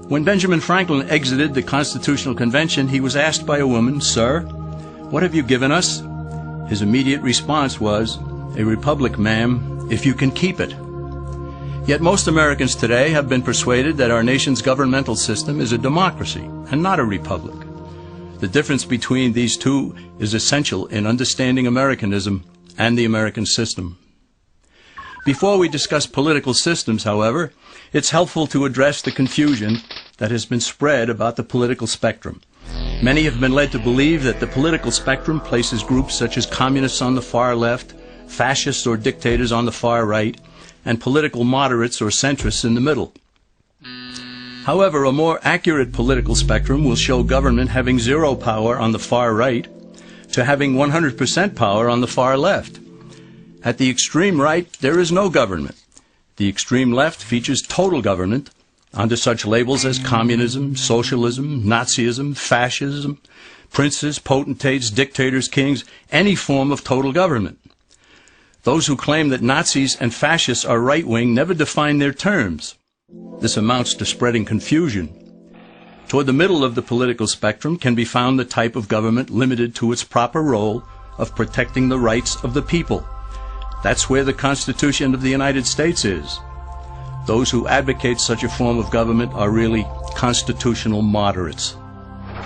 When Benjamin Franklin exited the Constitutional Convention, he was asked by a woman, "Sir, what have you given us?" His immediate response was, "A republic, ma'am, if you can keep it." Yet most Americans today have been persuaded that our nation's governmental system is a democracy and not a republic. The difference between these two is essential in understanding Americanism and the American system. Before we discuss political systems, however, it's helpful to address the confusion that has been spread about the political spectrum. Many have been led to believe that the political spectrum places groups such as communists on the far left, fascists or dictators on the far right, and political moderates or centrists in the middle. However, a more accurate political spectrum will show government having zero power on the far right to having 100% power on the far left. At the extreme right, there is no government. The extreme left features total government under such labels as communism, socialism, Nazism, fascism, princes, potentates, dictators, kings, any form of total government. Those who claim that Nazis and fascists are right-wing never define their terms. This amounts to spreading confusion. Toward the middle of the political spectrum can be found the type of government limited to its proper role of protecting the rights of the people. That's where the Constitution of the United States is. Those who advocate such a form of government are really constitutional moderates.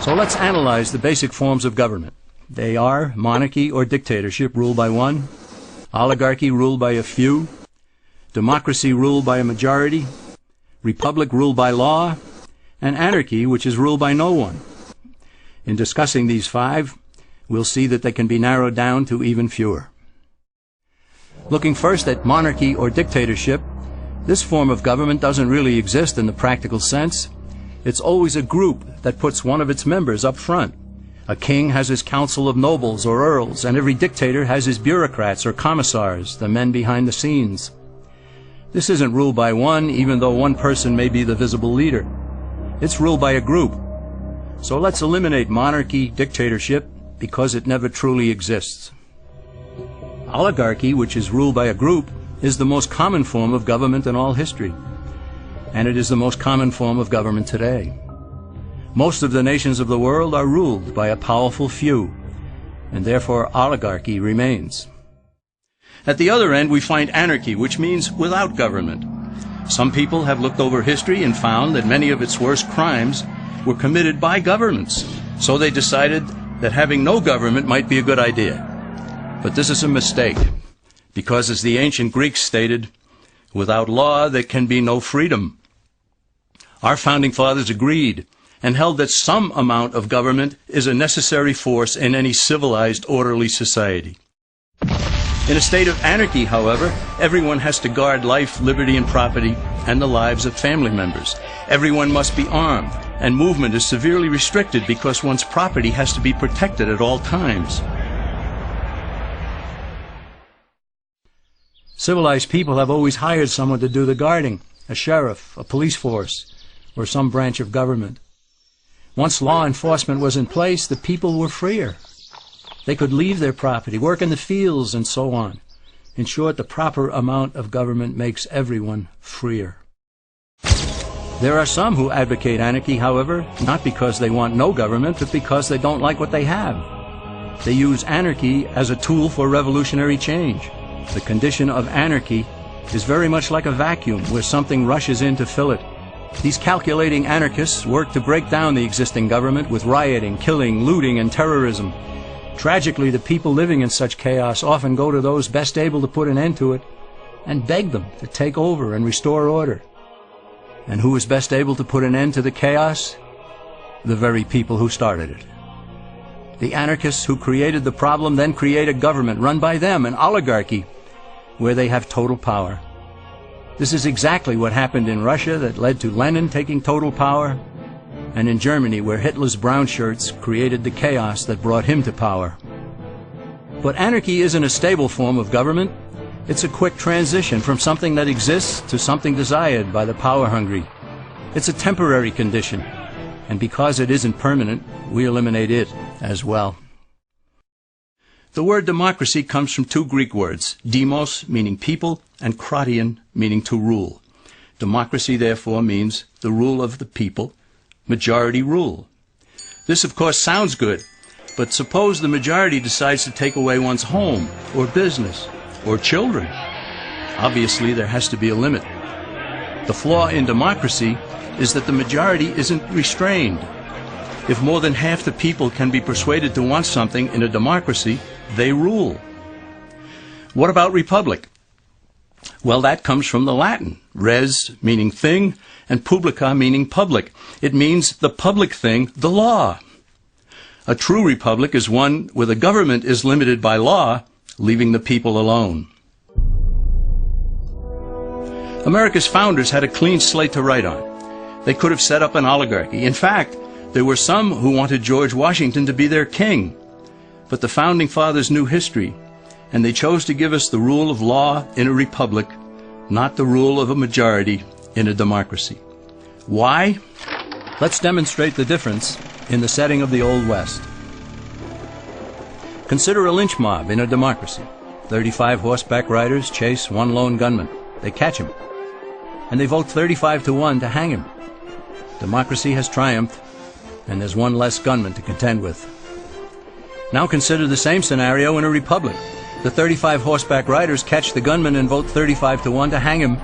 So let's analyze the basic forms of government. They are monarchy or dictatorship ruled by one, oligarchy ruled by a few, democracy ruled by a majority, republic ruled by law, and anarchy, which is ruled by no one. In discussing these five, we'll see that they can be narrowed down to even fewer. Looking first at monarchy or dictatorship, this form of government doesn't really exist in the practical sense. It's always a group that puts one of its members up front. A king has his council of nobles or earls, and every dictator has his bureaucrats or commissars, the men behind the scenes. This isn't ruled by one, even though one person may be the visible leader. It's ruled by a group. So let's eliminate monarchy, dictatorship, because it never truly exists. Oligarchy, which is ruled by a group, is the most common form of government in all history. And it is the most common form of government today. Most of the nations of the world are ruled by a powerful few, and therefore oligarchy remains. At the other end, we find anarchy, which means without government. Some people have looked over history and found that many of its worst crimes were committed by governments, so they decided that having no government might be a good idea. But this is a mistake, because as the ancient Greeks stated, without law there can be no freedom. Our founding fathers agreed and held that some amount of government is a necessary force in any civilized, orderly society. In a state of anarchy, however, everyone has to guard life, liberty, and property, and the lives of family members. Everyone must be armed, and movement is severely restricted because one's property has to be protected at all times. Civilized people have always hired someone to do the guarding, a sheriff, a police force, or some branch of government. Once law enforcement was in place, the people were freer. They could leave their property, work in the fields, and so on. In short, the proper amount of government makes everyone freer. There are some who advocate anarchy, however, not because they want no government, but because they don't like what they have. They use anarchy as a tool for revolutionary change. The condition of anarchy is very much like a vacuum where something rushes in to fill it. These calculating anarchists work to break down the existing government with rioting, killing, looting, and terrorism. Tragically, the people living in such chaos often go to those best able to put an end to it and beg them to take over and restore order. And who is best able to put an end to the chaos? The very people who started it. The anarchists who created the problem then create a government run by them, an oligarchy, where they have total power. This is exactly what happened in Russia that led to Lenin taking total power, and in Germany where Hitler's brown shirts created the chaos that brought him to power. But anarchy isn't a stable form of government. It's a quick transition from something that exists to something desired by the power-hungry. It's a temporary condition, and because it isn't permanent, we eliminate it as well. The word democracy comes from two Greek words, demos, meaning people, and kratein, meaning to rule. Democracy, therefore, means the rule of the people, majority rule. This, of course, sounds good, but suppose the majority decides to take away one's home, or business, or children. Obviously, there has to be a limit. The flaw in democracy is that the majority isn't restrained. If more than half the people can be persuaded to want something in a democracy, they rule. What about republic? Well, that comes from the Latin, res meaning thing, and publica meaning public. It means the public thing, the law. A true republic is one where the government is limited by law, leaving the people alone. America's founders had a clean slate to write on. They could have set up an oligarchy. In fact, there were some who wanted George Washington to be their king. But the founding fathers knew history, and they chose to give us the rule of law in a republic, not the rule of a majority in a democracy. Why? Let's demonstrate the difference in the setting of the Old West. Consider a lynch mob in a democracy. 35 horseback riders chase one lone gunman. They catch him, and they vote 35-1 to hang him. Democracy has triumphed, and there's one less gunman to contend with. Now consider the same scenario in a republic. The 35 horseback riders catch the gunman and vote 35-1 to hang him,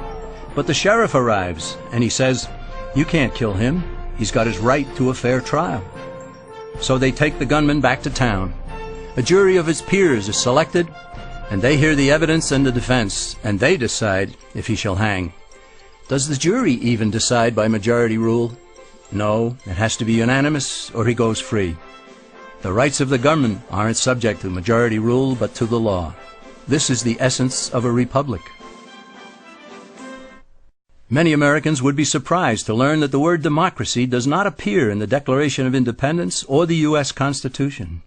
but the sheriff arrives, and he says, "You can't kill him. He's got his right to a fair trial." So they take the gunman back to town. A jury of his peers is selected, and they hear the evidence and the defense, and they decide if he shall hang. Does the jury even decide by majority rule? No, it has to be unanimous, or he goes free. The rights of the gunman aren't subject to majority rule, but to the law. This is the essence of a republic. Many Americans would be surprised to learn that the word democracy does not appear in the Declaration of Independence or the U.S. Constitution,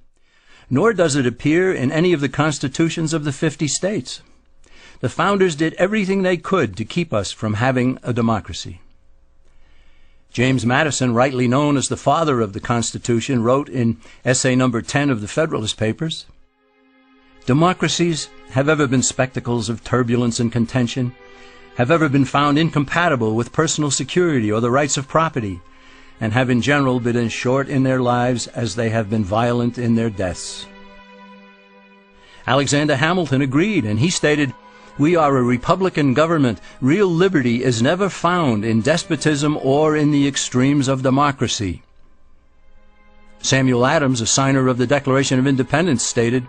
nor does it appear in any of the constitutions of the 50 states. The founders did everything they could to keep us from having a democracy. James Madison, rightly known as the father of the Constitution, wrote in essay number 10 of the Federalist Papers, "Democracies have ever been spectacles of turbulence and contention, have ever been found incompatible with personal security or the rights of property, and have in general been as short in their lives as they have been violent in their deaths." Alexander Hamilton agreed, and he stated, "We are a republican government. Real liberty is never found in despotism or in the extremes of democracy." Samuel Adams, a signer of the Declaration of Independence, stated,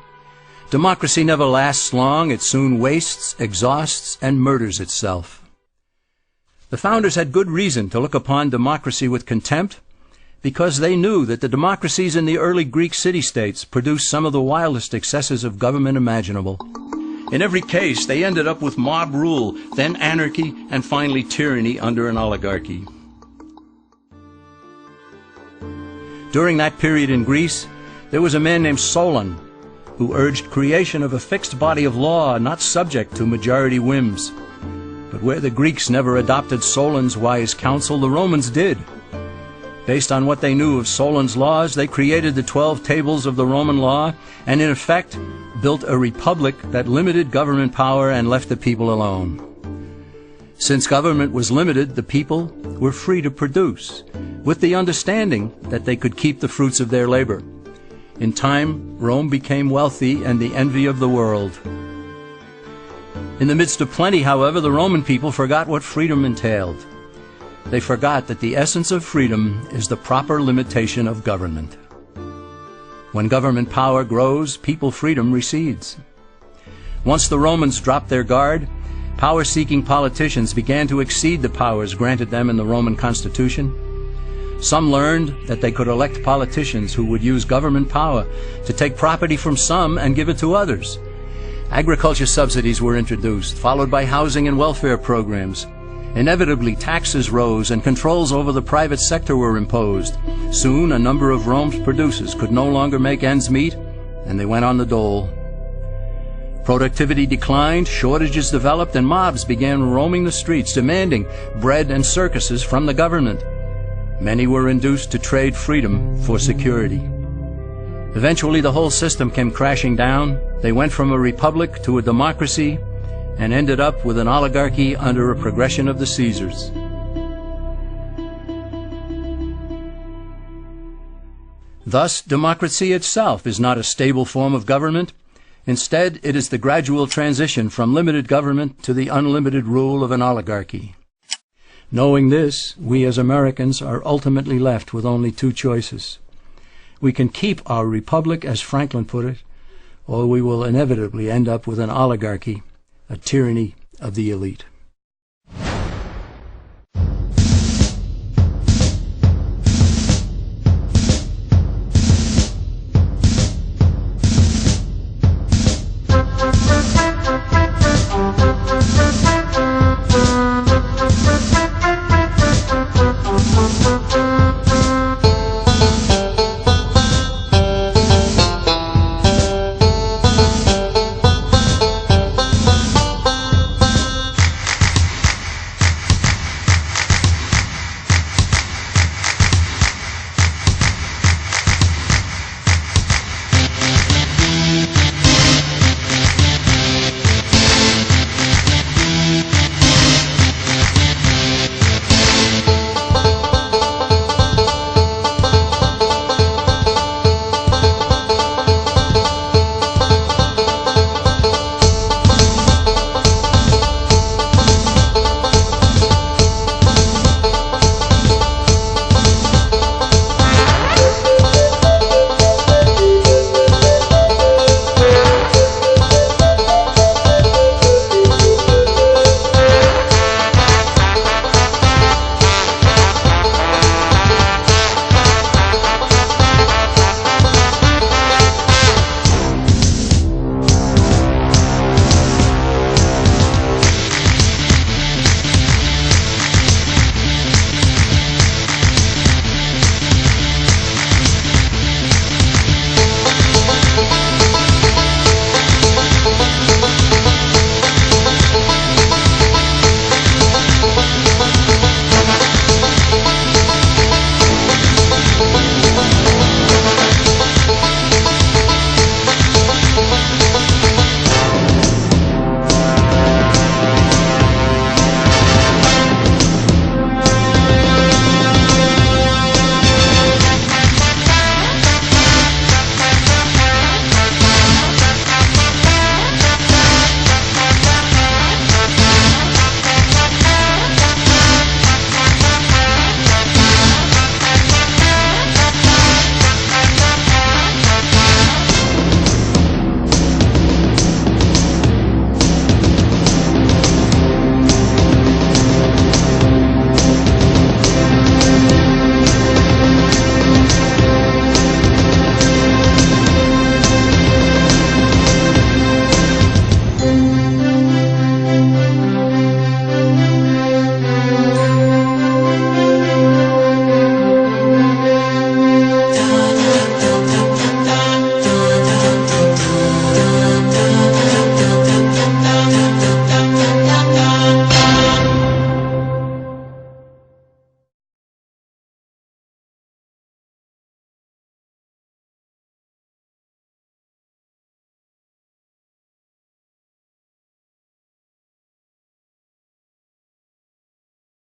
"Democracy never lasts long. It soon wastes, exhausts, and murders itself." The founders had good reason to look upon democracy with contempt, because they knew that the democracies in the early Greek city-states produced some of the wildest excesses of government imaginable. In every case, they ended up with mob rule, then anarchy, and finally tyranny under an oligarchy. During that period in Greece, there was a man named Solon, who urged creation of a fixed body of law not subject to majority whims. But where the Greeks never adopted Solon's wise counsel, the Romans did. Based on what they knew of Solon's laws, they created the 12 tables of the Roman law, and in effect built a republic that limited government power and left the people alone. Since government was limited, the people were free to produce, with the understanding that they could keep the fruits of their labor. In time, Rome became wealthy and the envy of the world. In the midst of plenty, however, the Roman people forgot what freedom entailed. They forgot that the essence of freedom is the proper limitation of government. When government power grows, people freedom recedes. Once the Romans dropped their guard, power-seeking politicians began to exceed the powers granted them in the Roman Constitution. Some learned that they could elect politicians who would use government power to take property from some and give it to others. Agriculture subsidies were introduced, followed by housing and welfare programs. Inevitably, taxes rose and controls over the private sector were imposed. Soon, a number of Rome's producers could no longer make ends meet, and they went on the dole. Productivity declined, shortages developed, and mobs began roaming the streets, demanding bread and circuses from the government. Many were induced to trade freedom for security. Eventually, the whole system came crashing down. They went from a republic to a democracy, and ended up with an oligarchy under a progression of the Caesars. Thus, democracy itself is not a stable form of government. Instead, it is the gradual transition from limited government to the unlimited rule of an oligarchy. Knowing this, we as Americans are ultimately left with only two choices. We can keep our republic, as Franklin put it, or we will inevitably end up with an oligarchy, a tyranny of the elite.